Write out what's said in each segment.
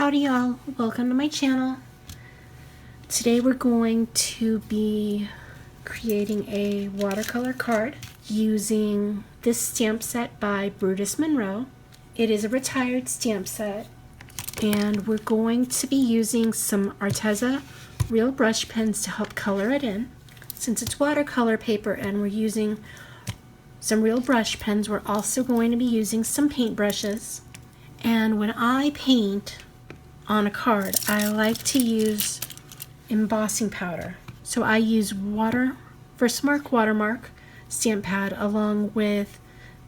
Howdy y'all, welcome to my channel. Today we're going to be creating a watercolor card using this stamp set by Brutus Monroe. It is a retired stamp set and we're going to be using some Arteza real brush pens to help color it in. Since it's watercolor paper and we're using some real brush pens, we're also going to be using some paint brushes. And when I paint on a card, I like to use embossing powder. So I use VersaMark Watermark stamp pad along with,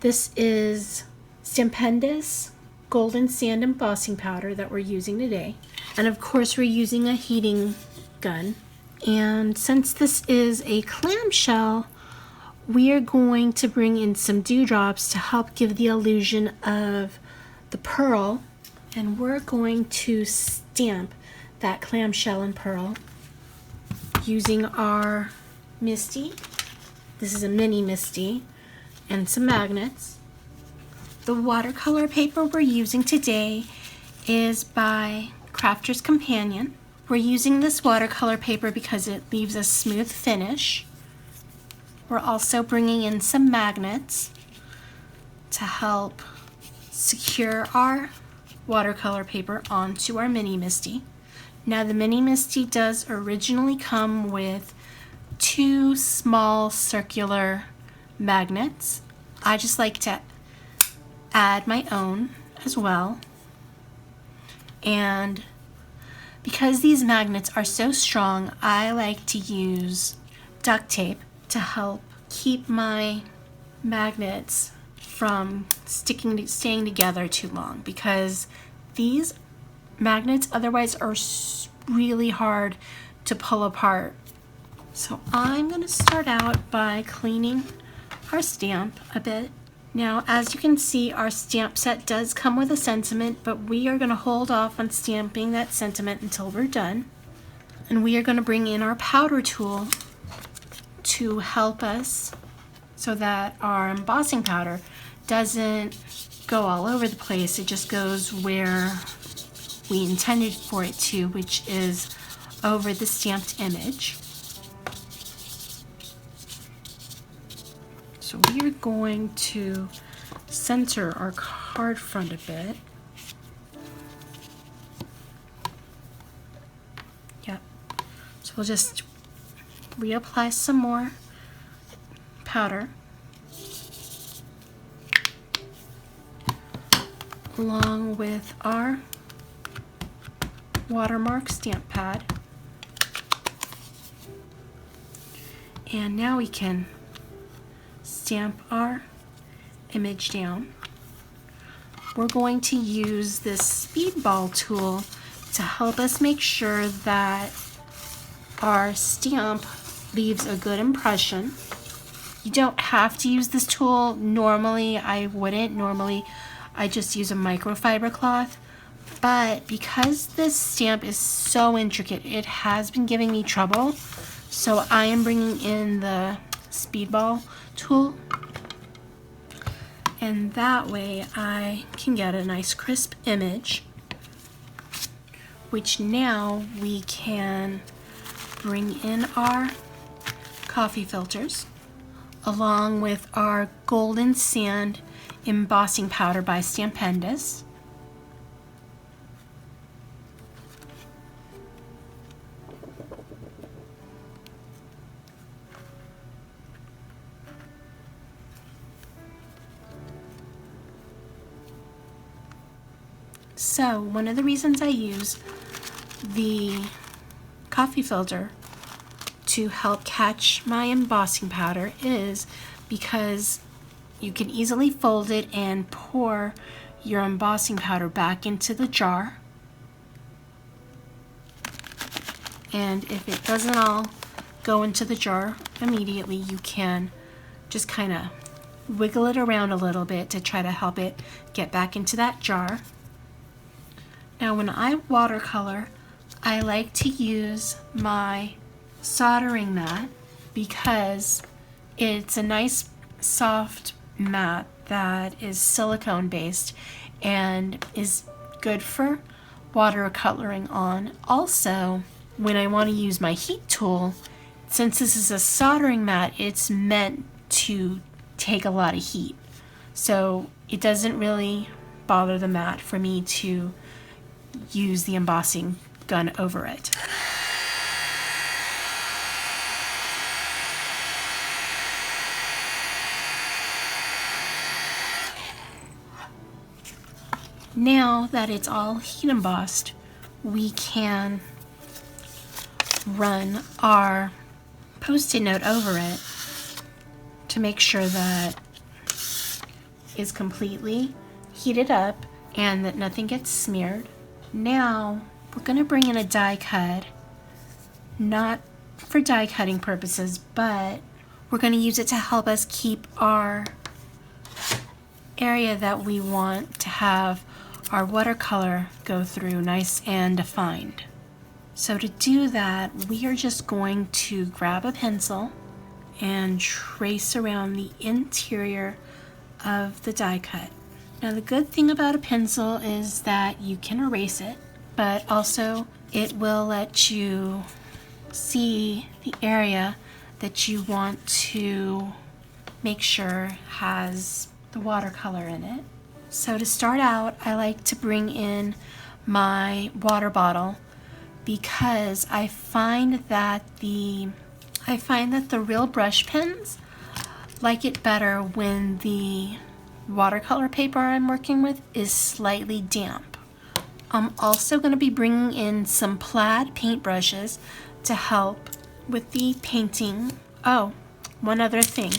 this is Stampendous golden sand embossing powder that we're using today. And of course we're using a heating gun. And since this is a clamshell, we are going to bring in some dewdrops to help give the illusion of the pearl, and we're going to stamp that clamshell and pearl using our MISTI. This is a mini MISTI and some magnets. The watercolor paper we're using today is by Crafter's Companion. We're using this watercolor paper because it leaves a smooth finish. We're also bringing in some magnets to help secure our watercolor paper onto our mini MISTI. Now the mini MISTI does originally come with 2 small circular magnets. I just like to add my own as well. And because these magnets are so strong, I like to use duct tape to help keep my magnets from staying together too long, because these magnets otherwise are really hard to pull apart. So I'm going to start out by cleaning our stamp a bit. Now as you can see, our stamp set does come with a sentiment, but we are going to hold off on stamping that sentiment until we're done. And we are going to bring in our powder tool to help us so that our embossing powder doesn't go all over the place. It just goes where we intended for it to, which is over the stamped image. So we are going to center our card front a bit. Yep. So we'll just reapply some more powder along with our Watermark stamp pad. And now we can stamp our image down. We're going to use this speedball tool to help us make sure that our stamp leaves a good impression. You don't have to use this tool. Normally I wouldn't. Normally I just use a microfiber cloth, but because this stamp is so intricate, it has been giving me trouble, so I am bringing in the speedball tool, and that way I can get a nice crisp image, which now we can bring in our coffee filters along with our golden sand embossing powder by Stampendous. So one of the reasons I use the coffee filter to help catch my embossing powder is because you can easily fold it and pour your embossing powder back into the jar. And if it doesn't all go into the jar immediately, you can just kind of wiggle it around a little bit to try to help it get back into that jar. Now when I watercolor, I like to use my soldering mat because it's a nice soft mat that is silicone based and is good for watercoloring on. Also, when I want to use my heat tool, since this is a soldering mat, it's meant to take a lot of heat. So it doesn't really bother the mat for me to use the embossing gun over it. Now that it's all heat embossed, we can run our Post-it note over it to make sure that it's completely heated up and that nothing gets smeared. Now we're going to bring in a die cut, not for die cutting purposes, but we're going to use it to help us keep our area that we want to have our watercolor go through nice and defined. So to do that, we are just going to grab a pencil and trace around the interior of the die cut. Now the good thing about a pencil is that you can erase it, but also it will let you see the area that you want to make sure has the watercolor in it. So to start out, I like to bring in my water bottle because I find that the real brush pens like it better when the watercolor paper I'm working with is slightly damp. I'm also going to be bringing in some Plaid paintbrushes to help with the painting. Oh, one other thing.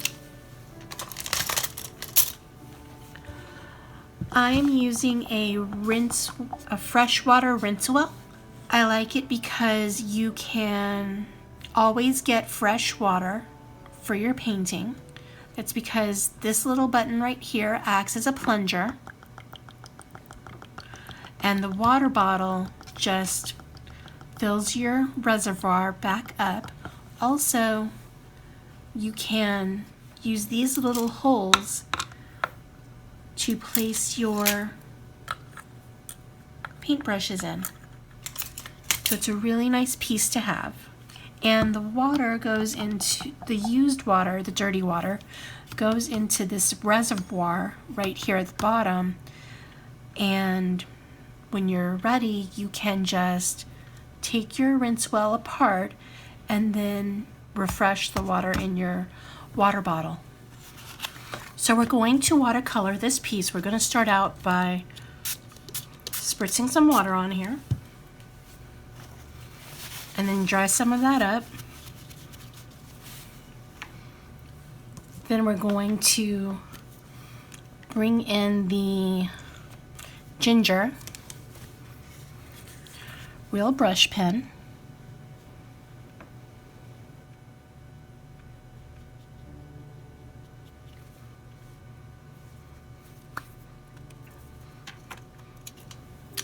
I'm using a freshwater rinse well. I like it because you can always get fresh water for your painting. It's because this little button right here acts as a plunger, and the water bottle just fills your reservoir back up. Also, you can use these little holes to place your paintbrushes in. So it's a really nice piece to have. And the water goes into, the used water, the dirty water, goes into this reservoir right here at the bottom. And when you're ready, you can just take your rinse well apart and then refresh the water in your water bottle. So we're going to watercolor this piece. We're going to start out by spritzing some water on here and then dry some of that up. Then we're going to bring in the ginger real brush pen.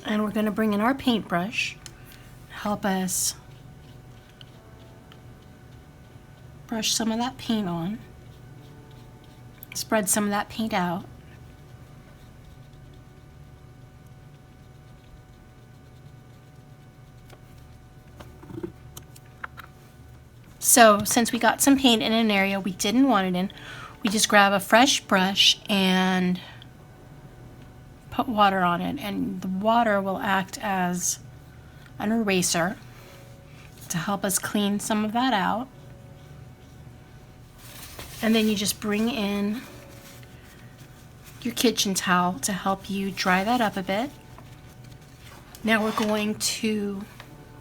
And we're going to bring in our paintbrush, help us brush some of that paint on, spread some of that paint out. So since we got some paint in an area we didn't want it in, we just grab a fresh brush and put water on it, and the water will act as an eraser to help us clean some of that out. And then you just bring in your kitchen towel to help you dry that up a bit. Now we're going to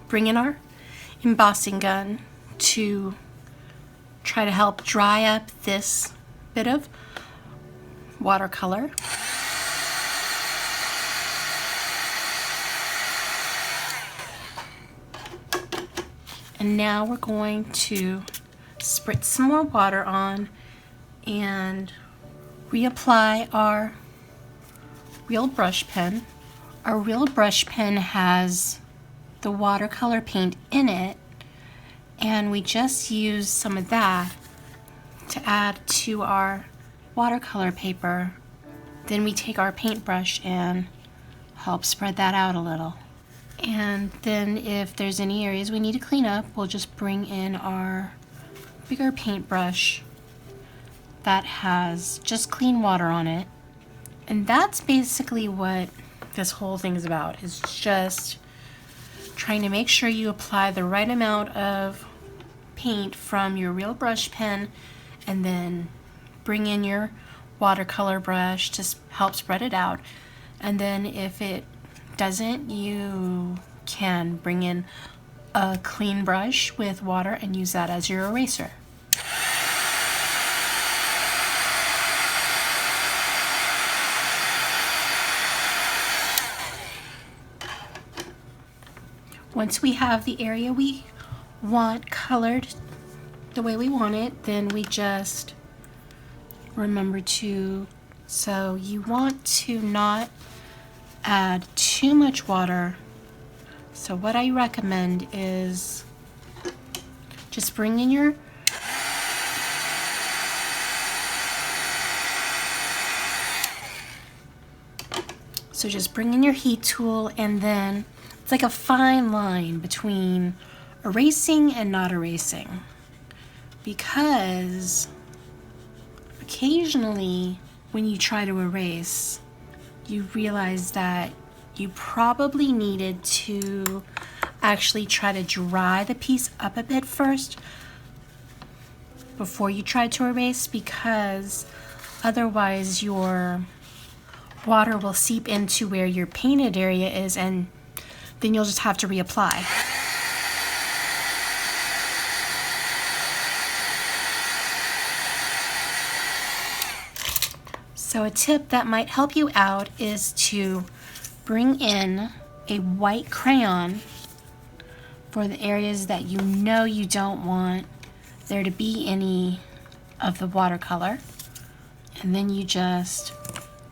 bring in our embossing gun to try to help dry up this bit of watercolor. And now we're going to spritz some more water on and reapply our real brush pen. Our real brush pen has the watercolor paint in it, and we just use some of that to add to our watercolor paper. Then we take our paintbrush and help spread that out a little. And then if there's any areas we need to clean up, we'll just bring in our bigger paintbrush that has just clean water on it. And that's basically what this whole thing is about, is just trying to make sure you apply the right amount of paint from your real brush pen, and then bring in your watercolor brush to help spread it out. And then if it doesn't, you can bring in a clean brush with water and use that as your eraser. Once we have the area we want colored the way we want it, then we just remember to, so you want to not add too much water. So what I recommend is just bring in your heat tool, and then it's like a fine line between erasing and not erasing, because occasionally when you try to erase, you realize that you probably needed to actually try to dry the piece up a bit first before you try to erase, because otherwise your water will seep into where your painted area is, and then you'll just have to reapply. So a tip that might help you out is to bring in a white crayon for the areas that you know you don't want there to be any of the watercolor, and then you just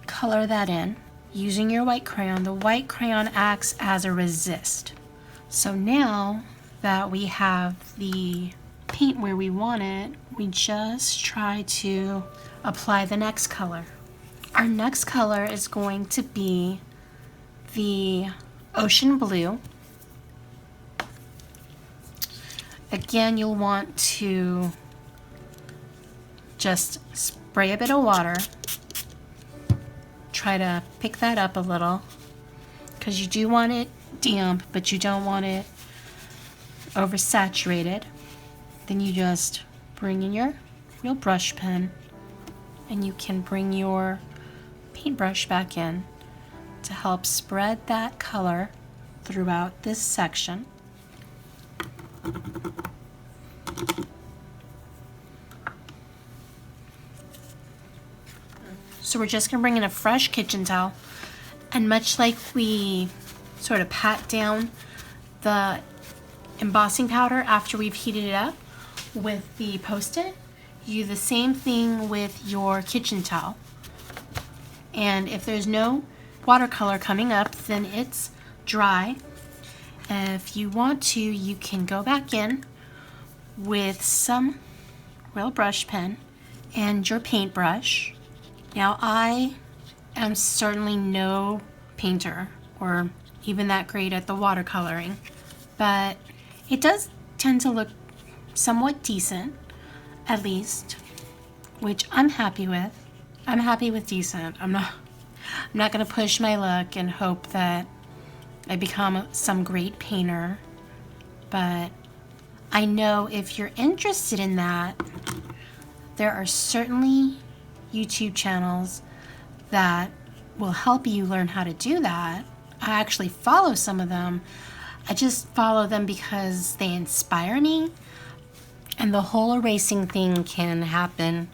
color that in using your white crayon. The white crayon acts as a resist. So now that we have the paint where we want it, we just try to apply the next color. Our next color is going to be the ocean blue. Again, you'll want to just spray a bit of water. Try to pick that up a little, because you do want it damp, but you don't want it oversaturated. Then you just bring in your real brush pen, and you can bring your paintbrush back in to help spread that color throughout this section. So we're just gonna bring in a fresh kitchen towel, and much like we sort of pat down the embossing powder after we've heated it up with the Post-it, you do the same thing with your kitchen towel. And if there's no watercolor coming up, then it's dry. If you want to, you can go back in with some real brush pen and your paintbrush. Now, I am certainly no painter or even that great at the watercoloring, but it does tend to look somewhat decent, at least, which I'm happy with. I'm happy with decent. I'm not gonna push my luck and hope that I become some great painter, but I know if you're interested in that, there are certainly YouTube channels that will help you learn how to do that. I actually follow some of them. I just follow them because they inspire me, and the whole erasing thing can happen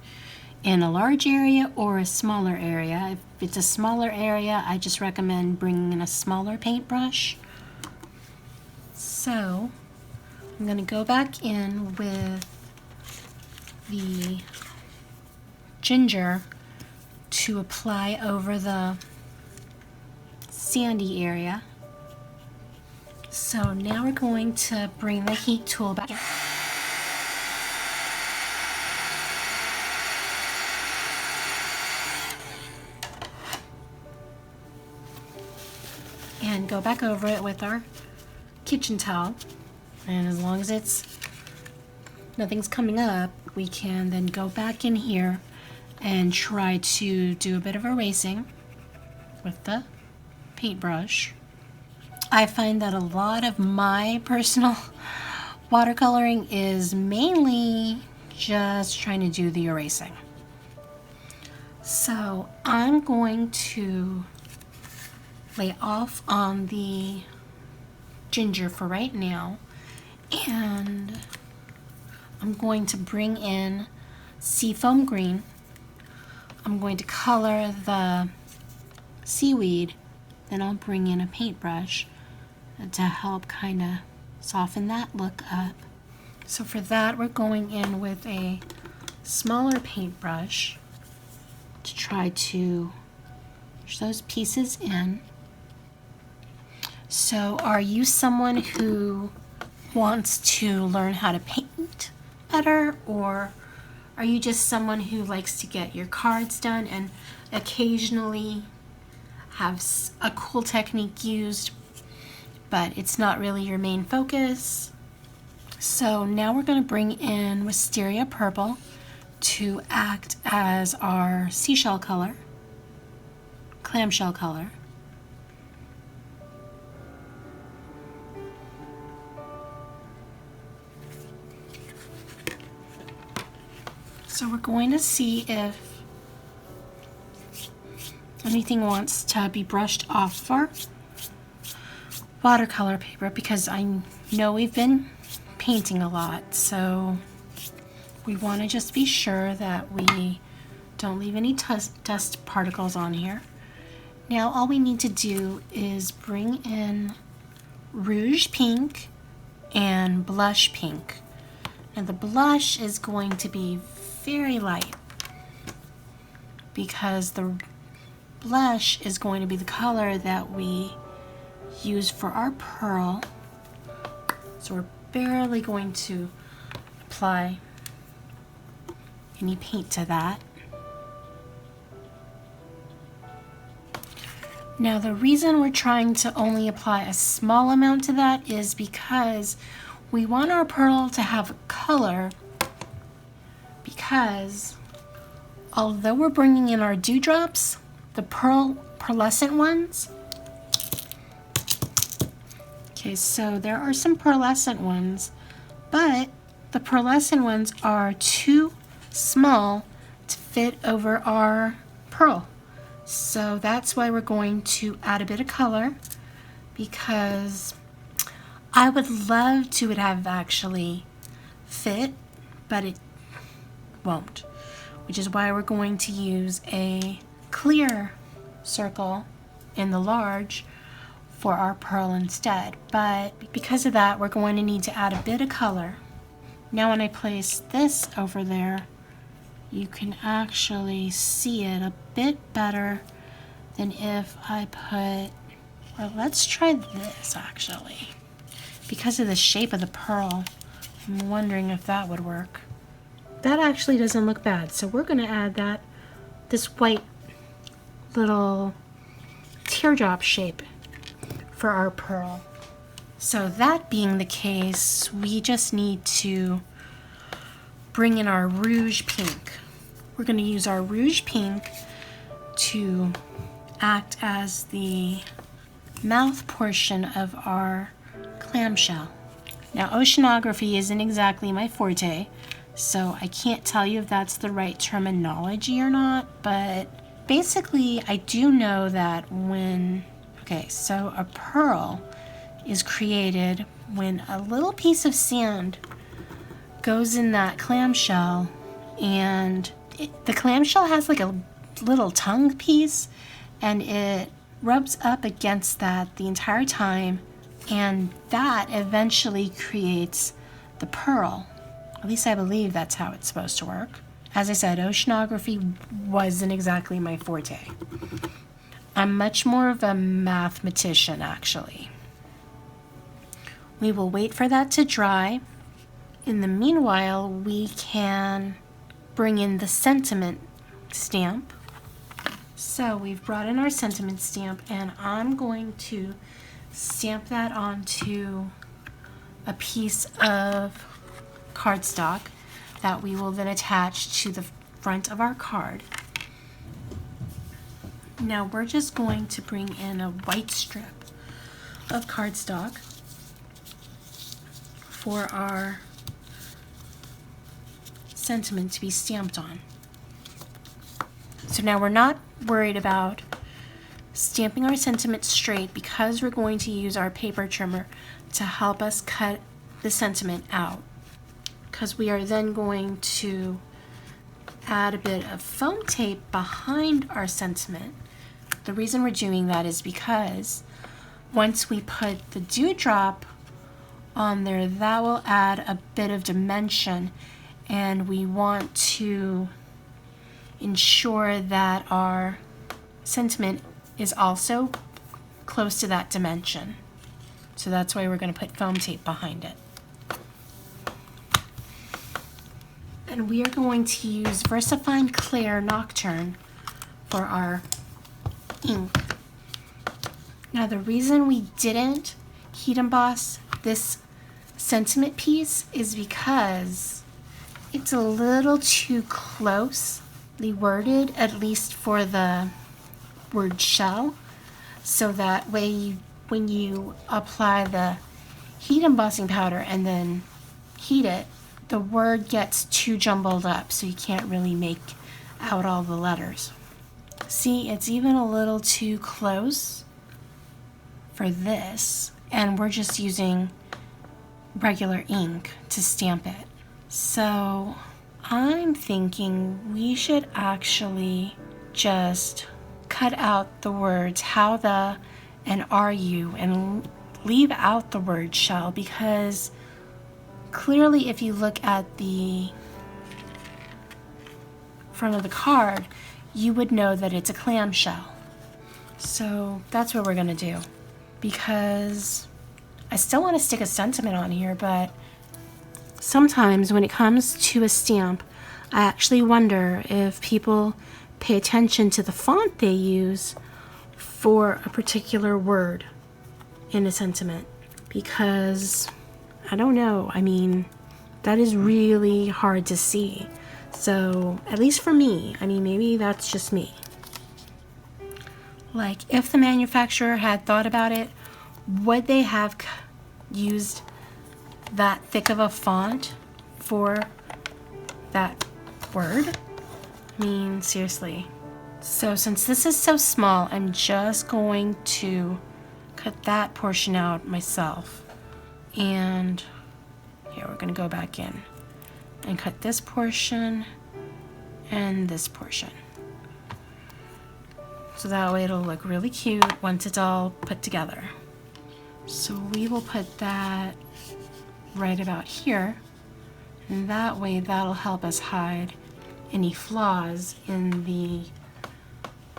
in a large area or a smaller area. If it's a smaller area, I just recommend bringing in a smaller paintbrush. So I'm going to go back in with the ginger to apply over the sandy area. So now we're going to bring the heat tool back in. And go back over it with our kitchen towel, and as long as nothing's coming up, we can then go back in here and try to do a bit of erasing with the paintbrush. I find that a lot of my personal watercoloring is mainly just trying to do the erasing. So I'm going to lay off on the ginger for right now, and I'm going to bring in Seafoam Green. I'm going to color the seaweed, then I'll bring in a paintbrush to help kind of soften that look up. So for that, we're going in with a smaller paintbrush to try to push those pieces in. So are you someone who wants to learn how to paint better, or are you just someone who likes to get your cards done and occasionally have a cool technique used, but it's not really your main focus? So now we're going to bring in Wisteria Purple to act as our seashell color, clamshell color. So we're going to see if anything wants to be brushed off our watercolor paper, because I know we've been painting a lot, so we want to just be sure that we don't leave any dust particles on here. Now all we need to do is bring in Rouge Pink and Blush Pink. Now the blush is going to be very light because the blush is going to be the color that we use for our pearl. So we're barely going to apply any paint to that. Now the reason we're trying to only apply a small amount to that is because we want our pearl to have a color, because although we're bringing in our dewdrops, the pearlescent ones, okay, so there are some pearlescent ones, but the pearlescent ones are too small to fit over our pearl. So that's why we're going to add a bit of color, because I would love to have actually fit, but it won't, which is why we're going to use a clear circle in the large for our pearl instead. But because of that, we're going to need to add a bit of color. Now when I place this over there, you can actually see it a bit better than if I put, well, let's try this actually. Because of the shape of the pearl, I'm wondering if that would work. That actually doesn't look bad, so we're going to add this white little teardrop shape for our pearl. So that being the case, we just need to bring in our Rouge Pink. We're going to use our Rouge Pink to act as the mouth portion of our clamshell. Now oceanography isn't exactly my forte, so I can't tell you if that's the right terminology or not, but basically I do know that so a pearl is created when a little piece of sand goes in that clamshell, and the clamshell has like a little tongue piece, and it rubs up against that the entire time, and that eventually creates the pearl. At least I believe that's how it's supposed to work. As I said, oceanography wasn't exactly my forte. I'm much more of a mathematician, actually. We will wait for that to dry. In the meanwhile, we can bring in the sentiment stamp. So we've brought in our sentiment stamp, and I'm going to stamp that onto a piece of cardstock that we will then attach to the front of our card. Now we're just going to bring in a white strip of cardstock for our sentiment to be stamped on. So now we're not worried about stamping our sentiment straight because we're going to use our paper trimmer to help us cut the sentiment out, because we are then going to add a bit of foam tape behind our sentiment. The reason we're doing that is because once we put the dewdrop on there, that will add a bit of dimension, and we want to ensure that our sentiment is also close to that dimension. So that's why we're going to put foam tape behind it. And we are going to use VersaFine Clair Nocturne for our ink. Now the reason we didn't heat emboss this sentiment piece is because it's a little too closely worded, at least for the word shell, so that way when you apply the heat embossing powder and then heat it, the word gets too jumbled up, so you can't really make out all the letters. See, it's even a little too close for this, and we're just using regular ink to stamp it. So I'm thinking we should actually just cut out the words how, the, and are you, and leave out the word shell, because clearly if you look at the front of the card, you would know that it's a clamshell. So that's what we're going to do, because I still want to stick a sentiment on here, but sometimes when it comes to a stamp, I actually wonder if people pay attention to the font they use for a particular word in a sentiment, because I don't know, I mean, that is really hard to see. So at least for me, I mean, maybe that's just me. Like, if the manufacturer had thought about it, would they have used that thick of a font for that word? I mean, seriously. So since this is so small, I'm just going to cut that portion out myself. And here, we're going to go back in and cut this portion and this portion. So that way it'll look really cute once it's all put together. So we will put that right about here, and that way that'll help us hide any flaws in the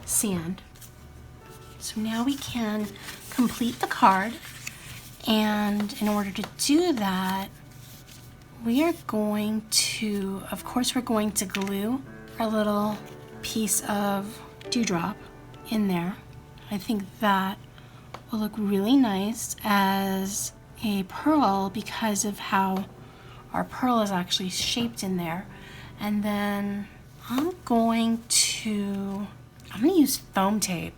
sand. So now we can complete the card, and in order to do that, we are going to, of course, we're going to glue our little piece of dewdrop in there. I think that will look really nice as a pearl because of how our pearl is actually shaped in there. And then I'm going to use foam tape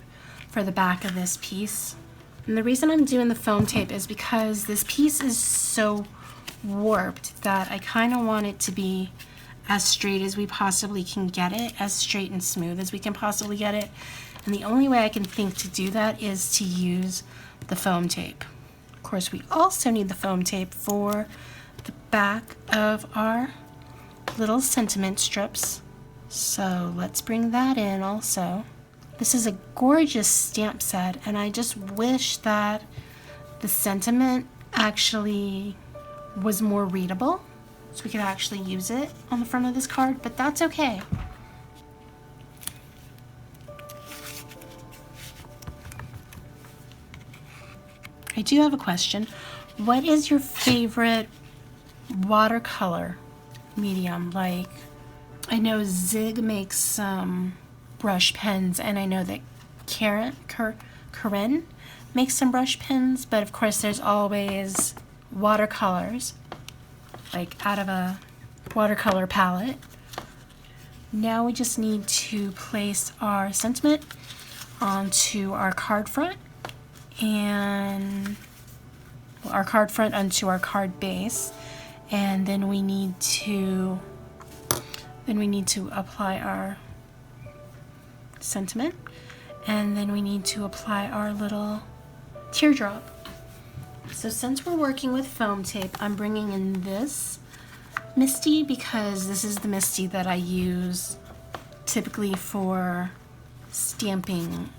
for the back of this piece. And the reason I'm doing the foam tape is because this piece is so warped that I kind of want it to be as straight as we possibly can get it, as straight and smooth as we can possibly get it. And the only way I can think to do that is to use the foam tape. Of course, we also need the foam tape for the back of our little sentiment strips. So let's bring that in also. This is a gorgeous stamp set, and I just wish that the sentiment actually was more readable so we could actually use it on the front of this card, but that's okay. I do have a question. What is your favorite watercolor medium? Like, I know Zig makes some brush pens, and I know that Corinne make some brush pens, but of course there's always watercolors, like out of a watercolor palette. Now we just need to place our sentiment onto our card front, and our card front onto our card base, and then we need to apply our sentiment, and then we need to apply our little teardrop. So since we're working with foam tape, I'm bringing in this MISTI because this is the MISTI that I use typically for stamping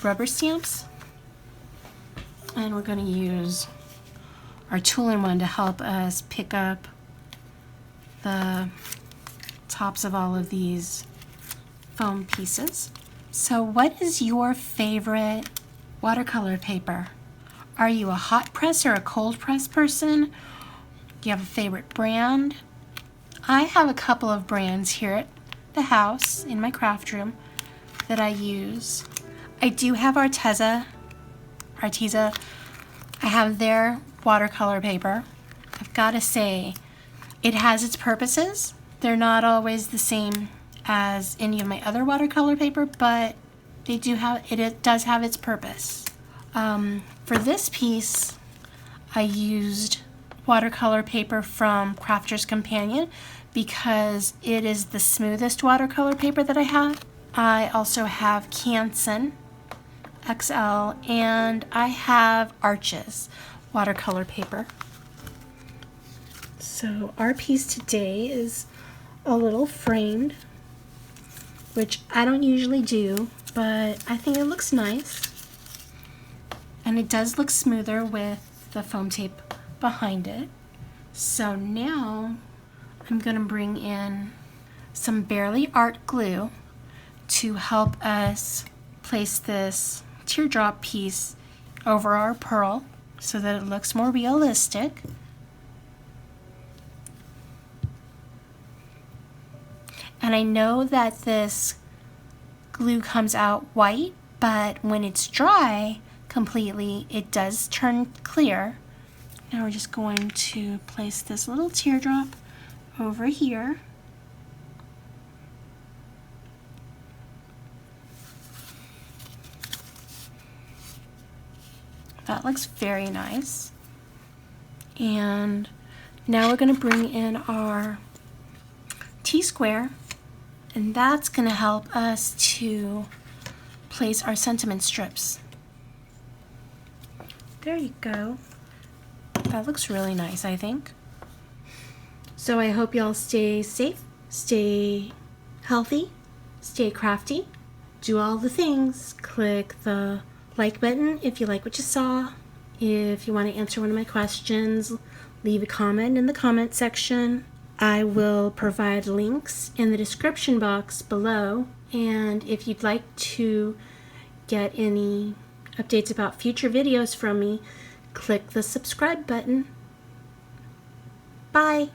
rubber stamps. And we're going to use our Tool-in-One to help us pick up the tops of all of these foam pieces. So what is your favorite watercolor paper? Are you a hot press or a cold press person? Do you have a favorite brand? I have a couple of brands here at the house in my craft room that I use. I do have Arteza. I have their watercolor paper. I've got to say, it has its purposes. They're not always the same as any of my other watercolor paper, but they do have it does have its purpose. For this piece, I used watercolor paper from Crafter's Companion because it is the smoothest watercolor paper that I have. I also have Canson XL, and I have Arches watercolor paper. So our piece today is a little framed, which I don't usually do, but I think it looks nice. And it does look smoother with the foam tape behind it. So now I'm going to bring in some Barely Art glue to help us place this teardrop piece over our pearl so that it looks more realistic. And I know that this glue comes out white, but when it's dry completely, it does turn clear. Now we're just going to place this little teardrop over here. That looks very nice. And now we're going to bring in our T-square, and that's going to help us to place our sentiment strips. There you go. That looks really nice, I think. So I hope y'all stay safe, stay healthy, stay crafty, do all the things. Click the like button if you like what you saw. If you want to answer one of my questions, leave a comment in the comment section. I will provide links in the description box below. And if you'd like to get any updates about future videos from me, click the subscribe button. Bye!